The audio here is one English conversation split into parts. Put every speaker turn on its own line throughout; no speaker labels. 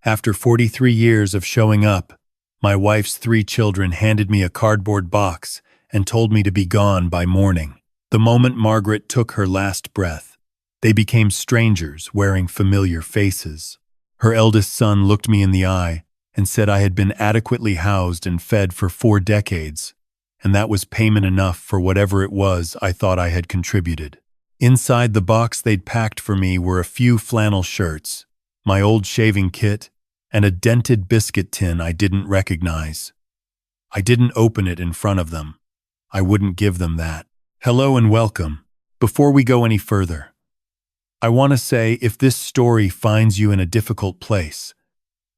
After 43 years of showing up, my wife's 3 children handed me a cardboard box and told me to be gone by morning. The moment Margaret took her last breath, they became strangers wearing familiar faces. Her eldest son looked me in the eye and said I had been adequately housed and fed for 4 decades, and that was payment enough for whatever it was I thought I had contributed. Inside the box they'd packed for me were a few flannel shirts, my old shaving kit, and a dented biscuit tin I didn't recognize. I didn't open it in front of them. I wouldn't give them that. Hello and welcome. Before we go any further, I want to say if this story finds you in a difficult place,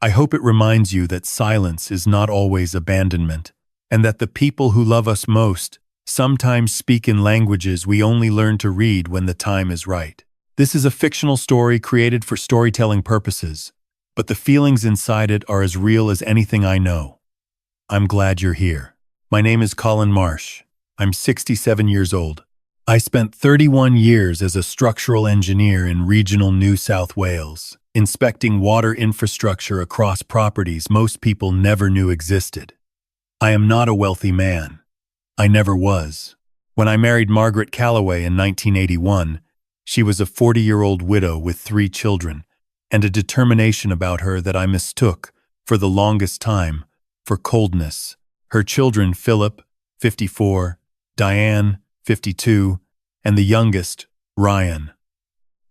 I hope it reminds you that silence is not always abandonment, and that the people who love us most sometimes speak in languages we only learn to read when the time is right. This is a fictional story created for storytelling purposes, but the feelings inside it are as real as anything I know. I'm glad you're here. My name is Colin Marsh. I'm 67 years old. I spent 31 years as a structural engineer in regional New South Wales, inspecting water infrastructure across properties most people never knew existed. I am not a wealthy man. I never was. When I married Margaret Calloway in 1981, she was a 40-year-old widow with 3 children, and a determination about her that I mistook, for the longest time, for coldness. Her children, Philip, 54, Diane, 52, and the youngest, Ryan.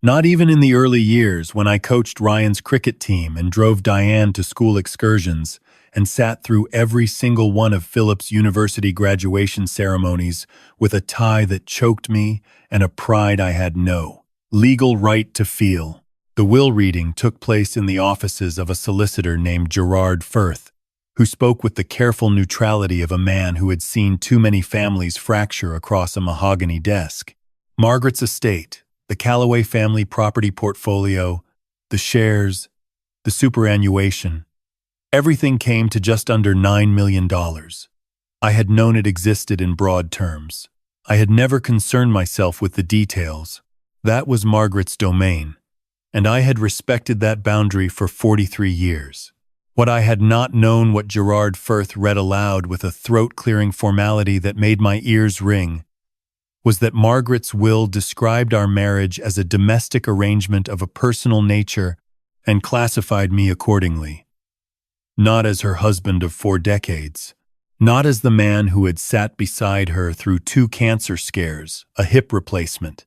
Not even in the early years when I coached Ryan's cricket team and drove Diane to school excursions and sat through every single one of Philip's university graduation ceremonies with a tie that choked me and a pride I had no legal right to feel. The will reading took place in the offices of a solicitor named Gerard Firth, who spoke with the careful neutrality of a man who had seen too many families fracture across a mahogany desk. Margaret's estate, the Calloway family property portfolio, the shares, the superannuation, everything came to just under $9 million. I had known it existed in broad terms. I had never concerned myself with the details. That was Margaret's domain, and I had respected that boundary for 43 years. What I had not known, what Gerard Firth read aloud with a throat-clearing formality that made my ears ring, was that Margaret's will described our marriage as a domestic arrangement of a personal nature and classified me accordingly. Not as her husband of 4 decades, not as the man who had sat beside her through 2 cancer scares, a hip replacement,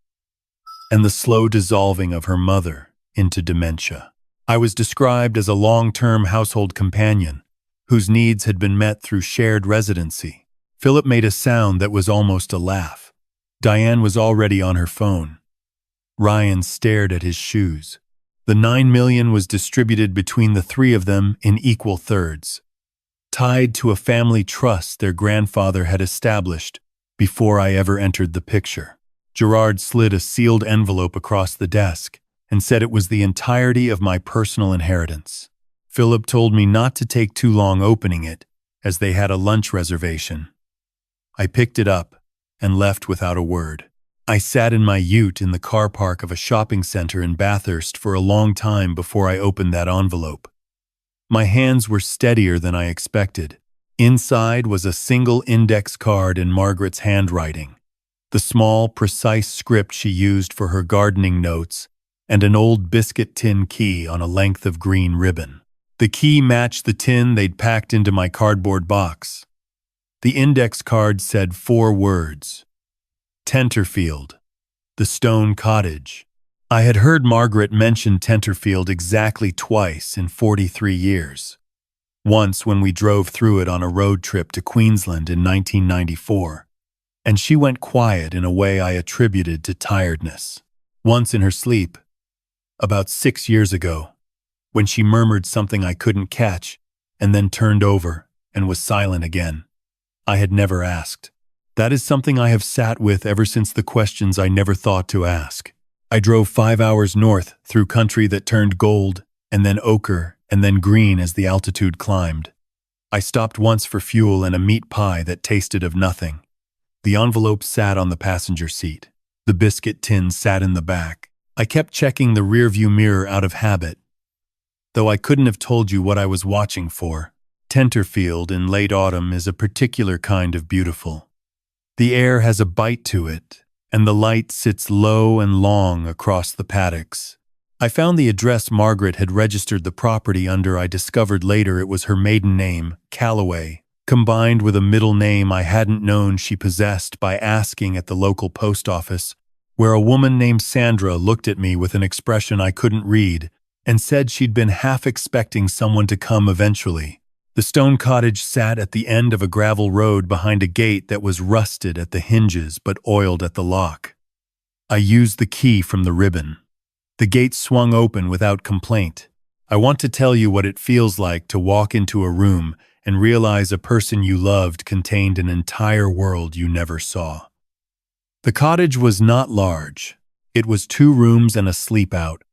and the slow dissolving of her mother into dementia. I was described as a long-term household companion, whose needs had been met through shared residency. Philip made a sound that was almost a laugh. Diane was already on her phone. Ryan stared at his shoes. The $9 million was distributed between the 3 of them in equal thirds, tied to a family trust their grandfather had established before I ever entered the picture. Gerard slid a sealed envelope across the desk and said it was the entirety of my personal inheritance. Philip told me not to take too long opening it, as they had a lunch reservation. I picked it up and left without a word. I sat in my ute in the car park of a shopping center in Bathurst for a long time before I opened that envelope. My hands were steadier than I expected. Inside was a single index card in Margaret's handwriting, the small, precise script she used for her gardening notes, and an old biscuit tin key on a length of green ribbon. The key matched the tin they'd packed into my cardboard box. The index card said 4 words: Tenterfield, the stone cottage. I had heard Margaret mention Tenterfield exactly twice in 43 years. Once when we drove through it on a road trip to Queensland in 1994, and she went quiet in a way I attributed to tiredness. Once in her sleep, about 6 years ago, when she murmured something I couldn't catch and then turned over and was silent again. I had never asked. That is something I have sat with ever since the questions I never thought to ask. I drove 5 hours north through country that turned gold and then ochre and then green as the altitude climbed. I stopped once for fuel and a meat pie that tasted of nothing. The envelope sat on the passenger seat. The biscuit tin sat in the back. I kept checking the rearview mirror out of habit, though I couldn't have told you what I was watching for. Tenterfield in late autumn is a particular kind of beautiful. The air has a bite to it, and the light sits low and long across the paddocks. I found the address Margaret had registered the property under. I discovered later it was her maiden name, Calloway, combined with a middle name I hadn't known she possessed by asking at the local post office, where a woman named Sandra looked at me with an expression I couldn't read and said she'd been half expecting someone to come eventually. The stone cottage sat at the end of a gravel road behind a gate that was rusted at the hinges but oiled at the lock. I used the key from the ribbon. The gate swung open without complaint. I want to tell you what it feels like to walk into a room and realize a person you loved contained an entire world you never saw. The cottage was not large. It was 2 rooms and a sleep-out,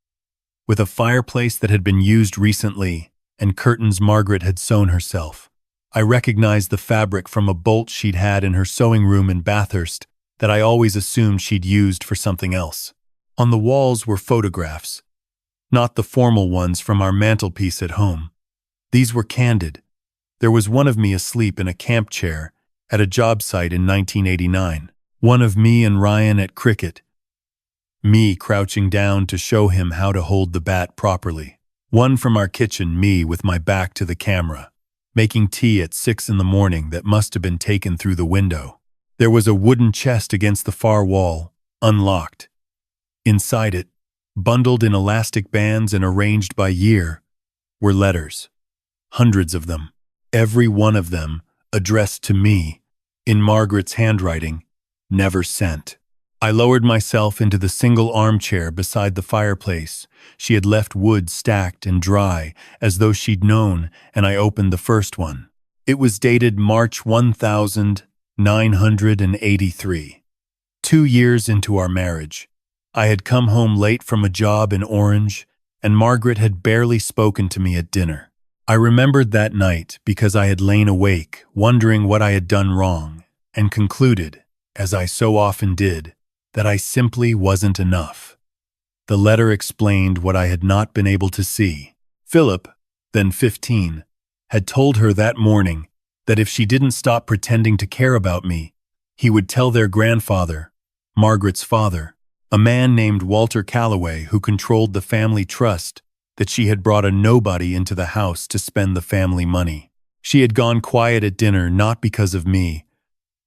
with a fireplace that had been used recently and curtains Margaret had sewn herself. I recognized the fabric from a bolt she'd had in her sewing room in Bathurst that I always assumed she'd used for something else. On the walls were photographs, not the formal ones from our mantelpiece at home. These were candid. There was one of me asleep in a camp chair at a job site in 1989, one of me and Ryan at cricket, me crouching down to show him how to hold the bat properly. One from our kitchen, me with my back to the camera, making tea at 6 in the morning that must have been taken through the window. There was a wooden chest against the far wall, unlocked. Inside it, bundled in elastic bands and arranged by year, were letters. Hundreds of them, every one of them addressed to me, in Margaret's handwriting, never sent. I lowered myself into the single armchair beside the fireplace. She had left wood stacked and dry, as though she'd known, and I opened the first one. It was dated March 1983. 2 years into our marriage. I had come home late from a job in Orange, and Margaret had barely spoken to me at dinner. I remembered that night because I had lain awake, wondering what I had done wrong, and concluded, as I so often did, that I simply wasn't enough. The letter explained what I had not been able to see. Philip, then 15, had told her that morning that if she didn't stop pretending to care about me, he would tell their grandfather, Margaret's father, a man named Walter Calloway who controlled the family trust, that she had brought a nobody into the house to spend the family money. She had gone quiet at dinner not because of me,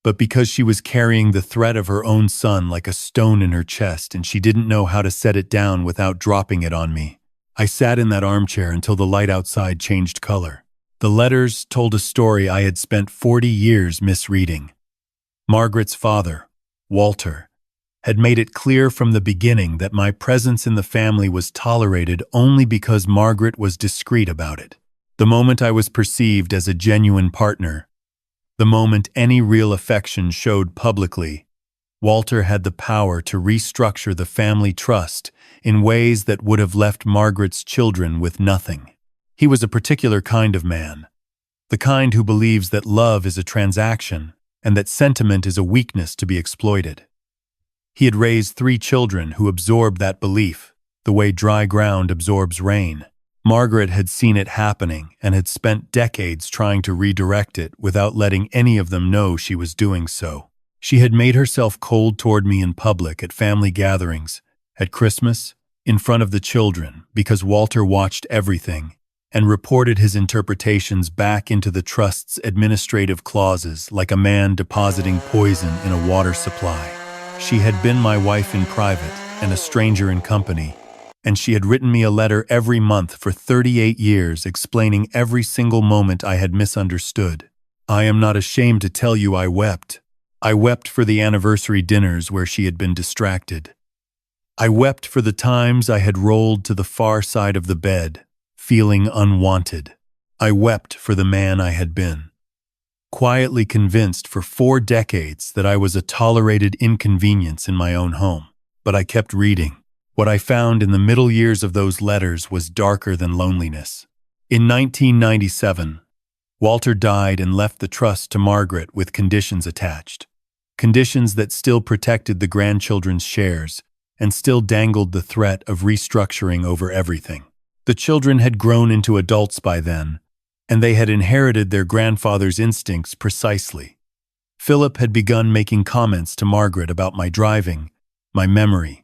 but because she was carrying the threat of her own son like a stone in her chest, and she didn't know how to set it down without dropping it on me. I sat in that armchair until the light outside changed color. The letters told a story I had spent 40 years misreading. Margaret's father, Walter, had made it clear from the beginning that my presence in the family was tolerated only because Margaret was discreet about it. The moment I was perceived as a genuine partner, the moment any real affection showed publicly, Walter had the power to restructure the family trust in ways that would have left Margaret's children with nothing. He was a particular kind of man, the kind who believes that love is a transaction and that sentiment is a weakness to be exploited. He had raised 3 children who absorbed that belief, the way dry ground absorbs rain. Margaret had seen it happening and had spent decades trying to redirect it without letting any of them know she was doing so. She had made herself cold toward me in public at family gatherings, at Christmas, in front of the children, because Walter watched everything and reported his interpretations back into the trust's administrative clauses like a man depositing poison in a water supply. She had been my wife in private and a stranger in company, and she had written me a letter every month for 38 years explaining every single moment I had misunderstood. I am not ashamed to tell you I wept. I wept for the anniversary dinners where she had been distracted. I wept for the times I had rolled to the far side of the bed, feeling unwanted. I wept for the man I had been. Quietly convinced for 4 decades that I was a tolerated inconvenience in my own home. But I kept reading. What I found in the middle years of those letters was darker than loneliness. In 1997, Walter died and left the trust to Margaret with conditions attached. Conditions that still protected the grandchildren's shares and still dangled the threat of restructuring over everything. The children had grown into adults by then, and they had inherited their grandfather's instincts precisely. Philip had begun making comments to Margaret about my driving, my memory,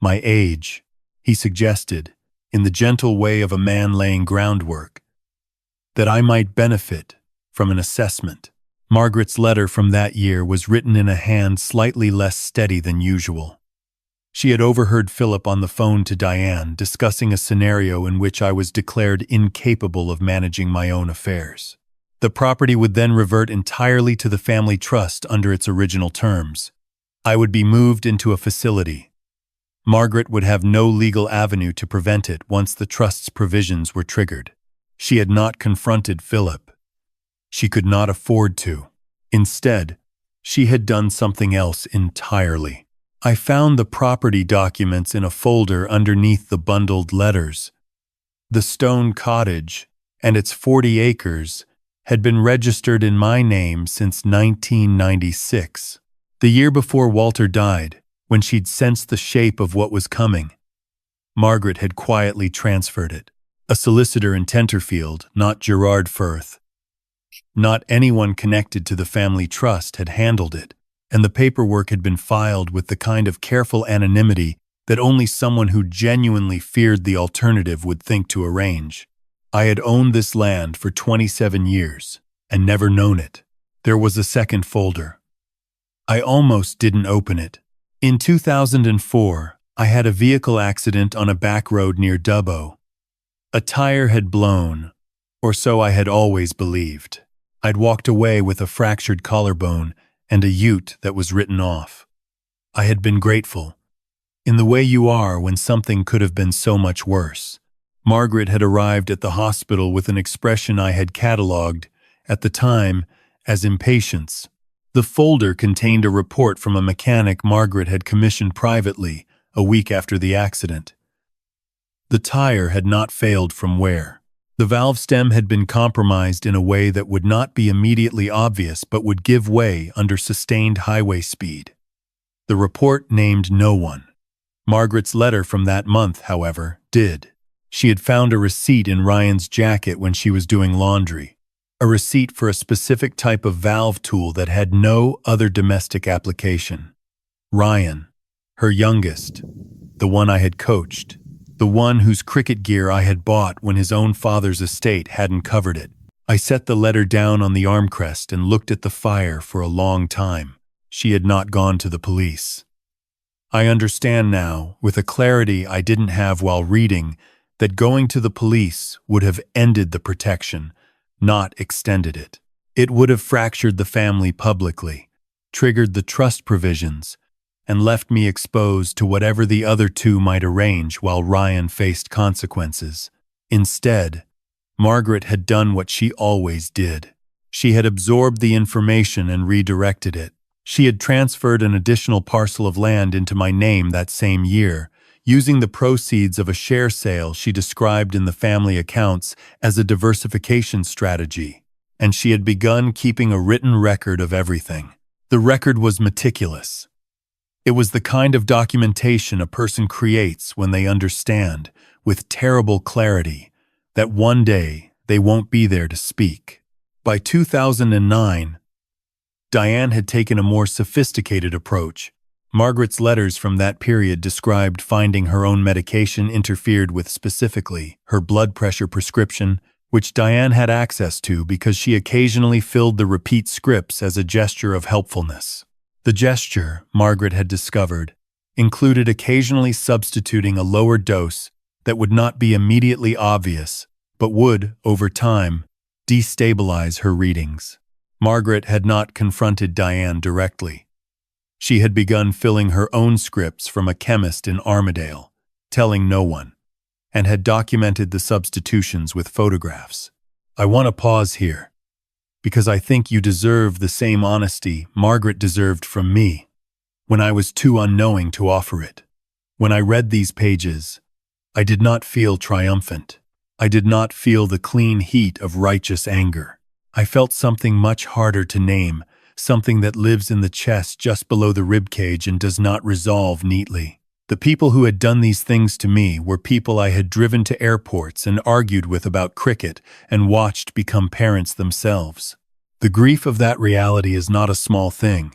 my age. He suggested, in the gentle way of a man laying groundwork, that I might benefit from an assessment. Margaret's letter from that year was written in a hand slightly less steady than usual. She had overheard Philip on the phone to Diane discussing a scenario in which I was declared incapable of managing my own affairs. The property would then revert entirely to the family trust under its original terms. I would be moved into a facility. Margaret would have no legal avenue to prevent it once the trust's provisions were triggered. She had not confronted Philip. She could not afford to. Instead, she had done something else entirely. I found the property documents in a folder underneath the bundled letters. The stone cottage and its 40 acres had been registered in my name since 1996. The year before Walter died, when she'd sensed the shape of what was coming, Margaret had quietly transferred it. A solicitor in Tenterfield, not Gerard Firth, not anyone connected to the family trust, had handled it, and the paperwork had been filed with the kind of careful anonymity that only someone who genuinely feared the alternative would think to arrange. I had owned this land for 27 years and never known it. There was a second folder. I almost didn't open it. In 2004, I had a vehicle accident on a back road near Dubbo. A tire had blown, or so I had always believed. I'd walked away with a fractured collarbone and a ute that was written off. I had been grateful, in the way you are when something could have been so much worse. Margaret had arrived at the hospital with an expression I had catalogued, at the time, as impatience. The folder contained a report from a mechanic Margaret had commissioned privately a week after the accident. The tire had not failed from wear. The valve stem had been compromised in a way that would not be immediately obvious but would give way under sustained highway speed. The report named no one. Margaret's letter from that month, however, did. She had found a receipt in Ryan's jacket when she was doing laundry, a receipt for a specific type of valve tool that had no other domestic application. Ryan, her youngest, the one I had coached, the one whose cricket gear I had bought when his own father's estate hadn't covered it. I set the letter down on the armrest and looked at the fire for a long time. She had not gone to the police. I understand now, with a clarity I didn't have while reading, that going to the police would have ended the protection, not extended it. It would have fractured the family publicly, triggered the trust provisions, and left me exposed to whatever the other two might arrange while Ryan faced consequences. Instead, Margaret had done what she always did. She had absorbed the information and redirected it. She had transferred an additional parcel of land into my name that same year, using the proceeds of a share sale she described in the family accounts as a diversification strategy, and she had begun keeping a written record of everything. The record was meticulous. It was the kind of documentation a person creates when they understand, with terrible clarity, that one day they won't be there to speak. By 2009, Diane had taken a more sophisticated approach. Margaret's letters from that period described finding her own medication interfered with, specifically her blood pressure prescription, which Diane had access to because she occasionally filled the repeat scripts as a gesture of helpfulness. The gesture, Margaret had discovered, included occasionally substituting a lower dose that would not be immediately obvious, but would, over time, destabilize her readings. Margaret had not confronted Diane directly. She had begun filling her own scripts from a chemist in Armadale, telling no one, and had documented the substitutions with photographs. I want to pause here, because I think you deserve the same honesty Margaret deserved from me when I was too unknowing to offer it. When I read these pages, I did not feel triumphant. I did not feel the clean heat of righteous anger. I felt something much harder to name, something that lives in the chest just below the ribcage and does not resolve neatly. The people who had done these things to me were people I had driven to airports and argued with about cricket and watched become parents themselves. The grief of that reality is not a small thing,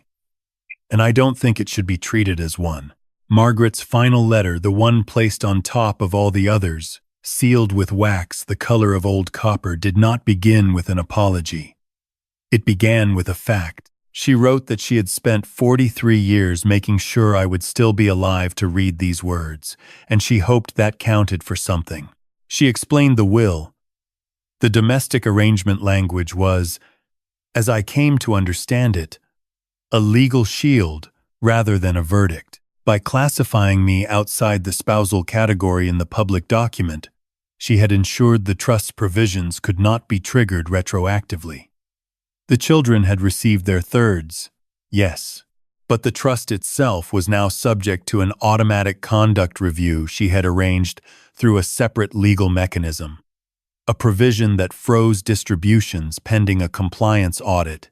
and I don't think it should be treated as one. Margaret's final letter, the one placed on top of all the others, sealed with wax the color of old copper, did not begin with an apology. It began with a fact. She wrote that she had spent 43 years making sure I would still be alive to read these words, and she hoped that counted for something. She explained the will. The domestic arrangement language was, as I came to understand it, a legal shield rather than a verdict. By classifying me outside the spousal category in the public document, she had ensured the trust's provisions could not be triggered retroactively. The children had received their thirds, yes, but the trust itself was now subject to an automatic conduct review she had arranged through a separate legal mechanism, a provision that froze distributions pending a compliance audit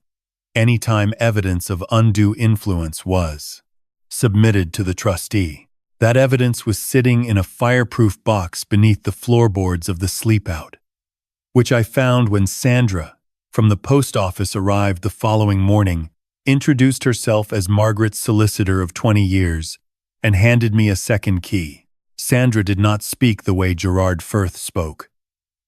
anytime evidence of undue influence was submitted to the trustee. That evidence was sitting in a fireproof box beneath the floorboards of the sleepout, which I found when Sandra, from the post office, arrived the following morning, introduced herself as Margaret's solicitor of 20 years, and handed me a second key. Sandra did not speak the way Gerard Firth spoke.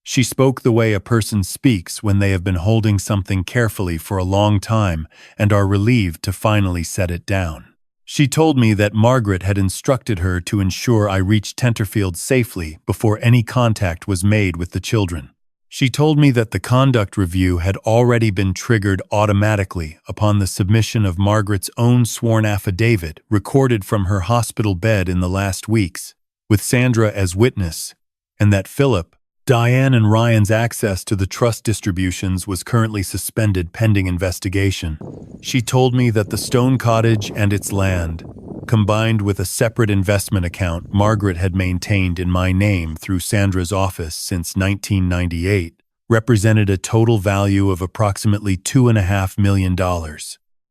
She spoke the way a person speaks when they have been holding something carefully for a long time and are relieved to finally set it down. She told me that Margaret had instructed her to ensure I reached Tenterfield safely before any contact was made with the children. She told me that the conduct review had already been triggered automatically upon the submission of Margaret's own sworn affidavit recorded from her hospital bed in the last weeks, with Sandra as witness, and that Philip, Diane and Ryan's access to the trust distributions was currently suspended pending investigation. She told me that the stone cottage and its land, combined with a separate investment account Margaret had maintained in my name through Sandra's office since 1998, represented a total value of approximately $2.5 million.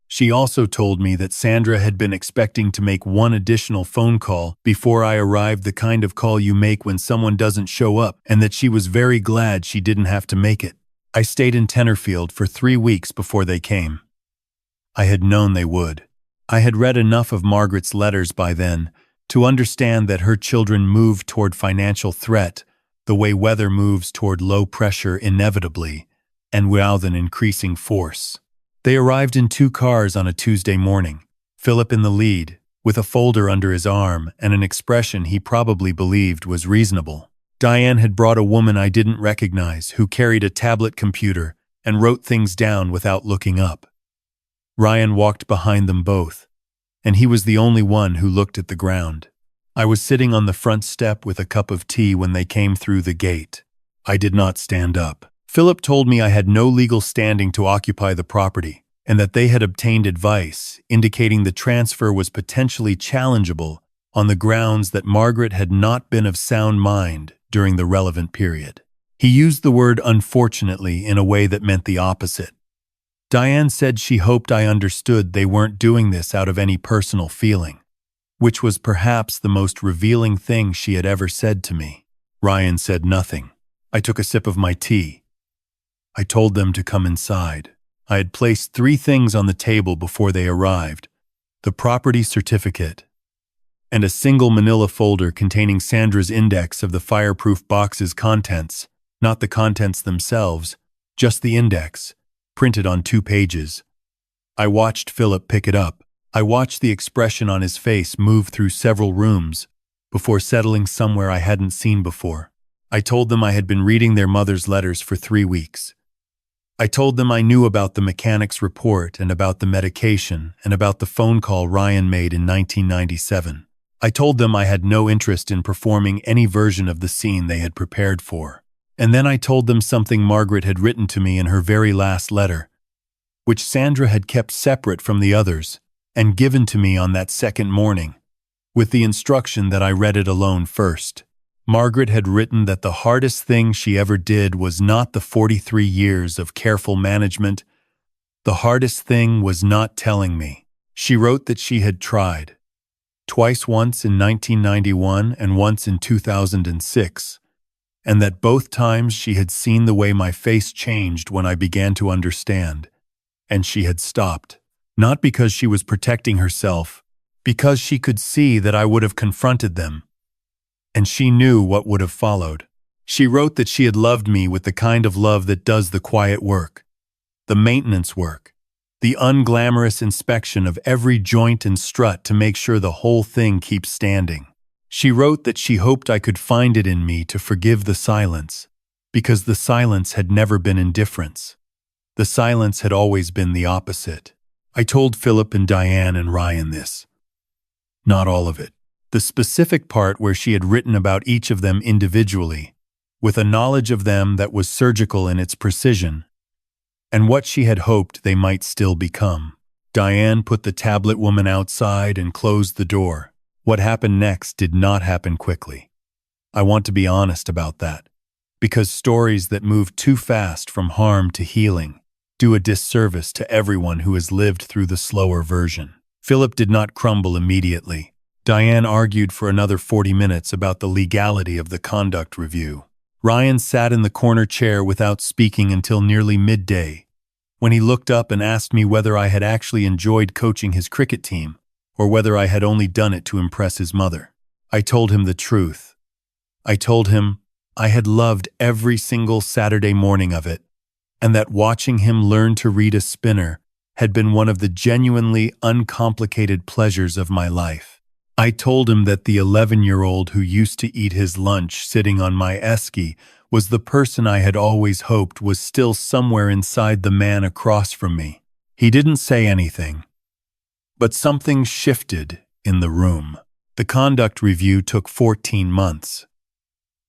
She also told me that Sandra had been expecting to make one additional phone call before I arrived, the kind of call you make when someone doesn't show up, and that she was very glad she didn't have to make it. I stayed in Tenterfield for 3 weeks before they came. I had known they would. I had read enough of Margaret's letters by then to understand that her children moved toward financial threat the way weather moves toward low pressure inevitably, and with an increasing force. They arrived in 2 cars on a Tuesday morning, Philip in the lead, with a folder under his arm and an expression he probably believed was reasonable. Diane had brought a woman I didn't recognize who carried a tablet computer and wrote things down without looking up. Ryan walked behind them both, and he was the only one who looked at the ground. I was sitting on the front step with a cup of tea when they came through the gate. I did not stand up. Philip told me I had no legal standing to occupy the property, and that they had obtained advice indicating the transfer was potentially challengeable on the grounds that Margaret had not been of sound mind during the relevant period. He used the word unfortunately in a way that meant the opposite. Diane said she hoped I understood they weren't doing this out of any personal feeling, which was perhaps the most revealing thing she had ever said to me. Ryan said nothing. I took a sip of my tea. I told them to come inside. I had placed 3 things on the table before they arrived: the property certificate, and a single manila folder containing Sandra's index of the fireproof box's contents, not the contents themselves, just the index, printed on 2 pages. I watched Philip pick it up. I watched the expression on his face move through several rooms before settling somewhere I hadn't seen before. I told them I had been reading their mother's letters for 3 weeks. I told them I knew about the mechanic's report and about the medication and about the phone call Ryan made in 1997. I told them I had no interest in performing any version of the scene they had prepared for. And then I told them something Margaret had written to me in her very last letter, which Sandra had kept separate from the others and given to me on that second morning, with the instruction that I read it alone first. Margaret had written that the hardest thing she ever did was not the 43 years of careful management. The hardest thing was not telling me. She wrote that she had tried, twice, once in 1991 and once in 2006, and that both times she had seen the way my face changed when I began to understand, and she had stopped. Not because she was protecting herself, because she could see that I would have confronted them, and she knew what would have followed. She wrote that she had loved me with the kind of love that does the quiet work, the maintenance work, the unglamorous inspection of every joint and strut to make sure the whole thing keeps standing. She wrote that she hoped I could find it in me to forgive the silence, because the silence had never been indifference. The silence had always been the opposite. I told Philip and Diane and Ryan this. Not all of it. The specific part where she had written about each of them individually, with a knowledge of them that was surgical in its precision, and what she had hoped they might still become. Diane put the tablet woman outside and closed the door. What happened next did not happen quickly. I want to be honest about that, because stories that move too fast from harm to healing do a disservice to everyone who has lived through the slower version. Philip did not crumble immediately. Diane argued for another 40 minutes about the legality of the conduct review. Ryan sat in the corner chair without speaking until nearly midday, when he looked up and asked me whether I had actually enjoyed coaching his cricket team, or whether I had only done it to impress his mother. I told him the truth. I told him I had loved every single Saturday morning of it, and that watching him learn to read a spinner had been one of the genuinely uncomplicated pleasures of my life. I told him that the 11-year-old who used to eat his lunch sitting on my esky was the person I had always hoped was still somewhere inside the man across from me. He didn't say anything, but something shifted in the room. The conduct review took 14 months.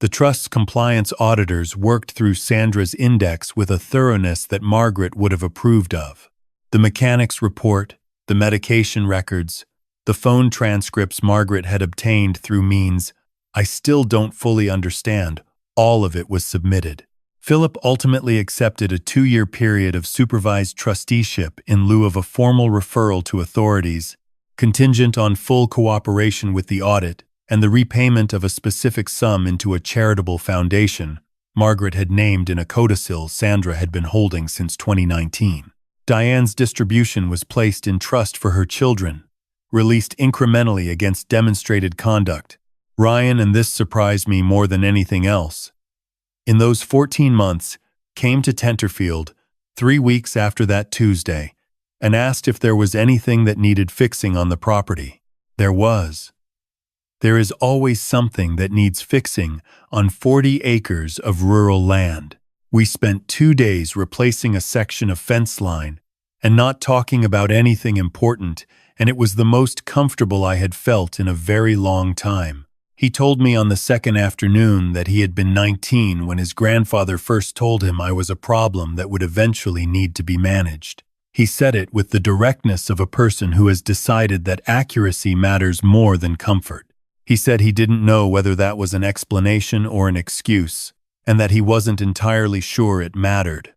The Trust's compliance auditors worked through Sandra's index with a thoroughness that Margaret would have approved of. The mechanics report, the medication records, the phone transcripts Margaret had obtained through means I still don't fully understand, all of it was submitted. Philip ultimately accepted a 2-year period of supervised trusteeship in lieu of a formal referral to authorities, contingent on full cooperation with the audit and the repayment of a specific sum into a charitable foundation Margaret had named in a codicil Sandra had been holding since 2019. Diane's distribution was placed in trust for her children, released incrementally against demonstrated conduct. Ryan, and this surprised me more than anything else, in those 14 months, came to Tenterfield 3 weeks after that Tuesday and asked if there was anything that needed fixing on the property. There was. There is always something that needs fixing on 40 acres of rural land. We spent 2 days replacing a section of fence line and not talking about anything important, and it was the most comfortable I had felt in a very long time. He told me on the second afternoon that he had been 19 when his grandfather first told him I was a problem that would eventually need to be managed. He said it with the directness of a person who has decided that accuracy matters more than comfort. He said he didn't know whether that was an explanation or an excuse, and that he wasn't entirely sure it mattered.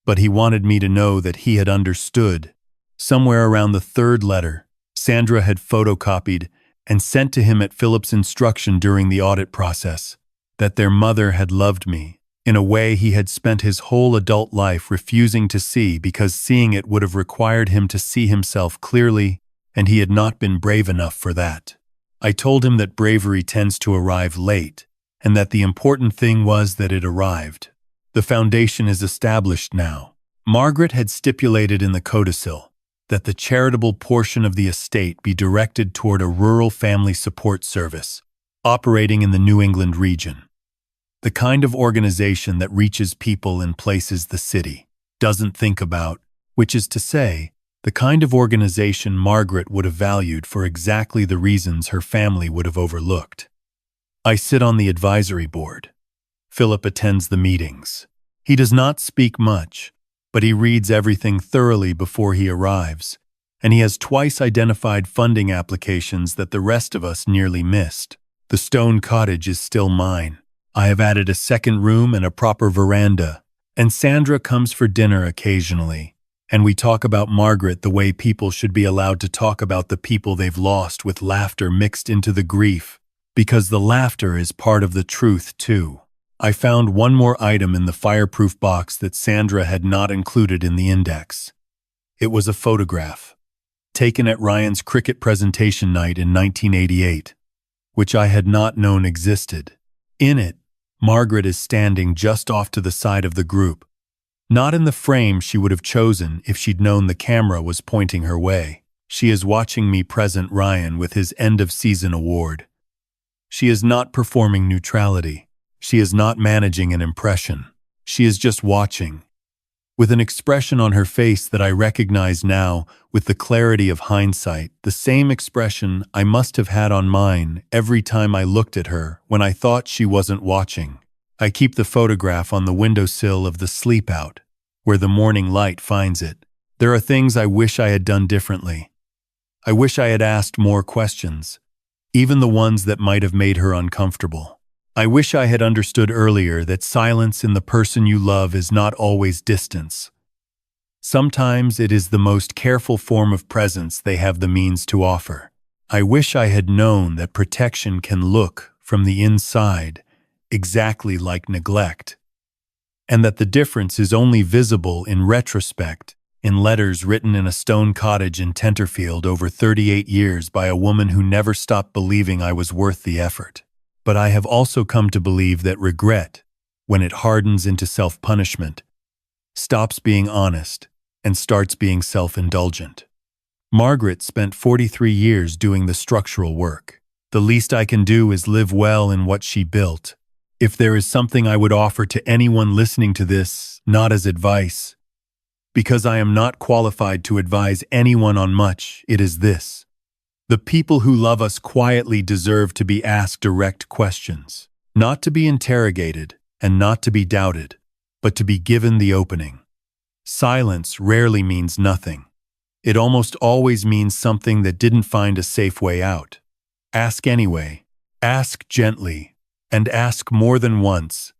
But he wanted me to know that he had understood. Somewhere around the 3rd letter, Sandra had photocopied and sent to him at Philip's instruction during the audit process, that their mother had loved me in a way he had spent his whole adult life refusing to see because seeing it would have required him to see himself clearly, and he had not been brave enough for that. I told him that bravery tends to arrive late, and that the important thing was that it arrived. The foundation is established now. Margaret had stipulated in the codicil that the charitable portion of the estate be directed toward a rural family support service, operating in the New England region. The kind of organization that reaches people in places the city doesn't think about, which is to say, the kind of organization Margaret would have valued for exactly the reasons her family would have overlooked. I sit on the advisory board. Philip attends the meetings. He does not speak much, but he reads everything thoroughly before he arrives, and he has twice identified funding applications that the rest of us nearly missed. The stone cottage is still mine. I have added a second room and a proper veranda, and Sandra comes for dinner occasionally. And we talk about Margaret the way people should be allowed to talk about the people they've lost, with laughter mixed into the grief, because the laughter is part of the truth too. I found one more item in the fireproof box that Sandra had not included in the index. It was a photograph, taken at Ryan's cricket presentation night in 1988, which I had not known existed. In it, Margaret is standing just off to the side of the group, not in the frame she would have chosen if she'd known the camera was pointing her way. She is watching me present Ryan with his end-of-season award. She is not performing neutrality. She is not managing an impression. She is just watching, with an expression on her face that I recognize now with the clarity of hindsight, the same expression I must have had on mine every time I looked at her when I thought she wasn't watching. I keep the photograph on the windowsill of the sleep out, where the morning light finds it. There are things I wish I had done differently. I wish I had asked more questions, even the ones that might have made her uncomfortable. I wish I had understood earlier that silence in the person you love is not always distance. Sometimes it is the most careful form of presence they have the means to offer. I wish I had known that protection can look from the inside exactly like neglect, and that the difference is only visible in retrospect, in letters written in a stone cottage in Tenterfield over 38 years by a woman who never stopped believing I was worth the effort. But I have also come to believe that regret, when it hardens into self-punishment, stops being honest and starts being self-indulgent. Margaret spent 43 years doing the structural work. The least I can do is live well in what she built. If there is something I would offer to anyone listening to this, not as advice, because I am not qualified to advise anyone on much, it is this. The people who love us quietly deserve to be asked direct questions, not to be interrogated and not to be doubted, but to be given the opening. Silence rarely means nothing. It almost always means something that didn't find a safe way out. Ask anyway, ask gently, and ask more than once,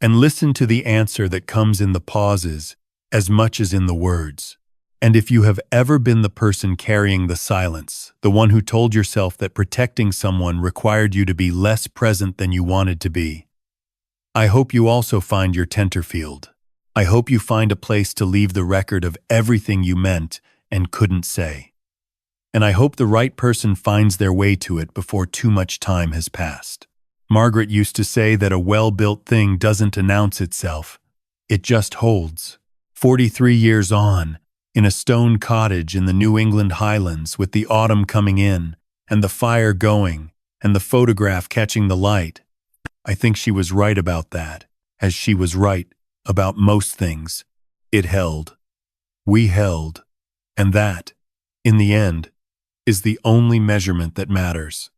and listen to the answer that comes in the pauses as much as in the words. And if you have ever been the person carrying the silence, the one who told yourself that protecting someone required you to be less present than you wanted to be, I hope you also find your Tenterfield. I hope you find a place to leave the record of everything you meant and couldn't say. And I hope the right person finds their way to it before too much time has passed. Margaret used to say that a well-built thing doesn't announce itself. It just holds. 43 years on, in a stone cottage in the New England Highlands, with the autumn coming in, and the fire going, and the photograph catching the light, I think she was right about that, as she was right about most things. It held. We held. And that, in the end, is the only measurement that matters.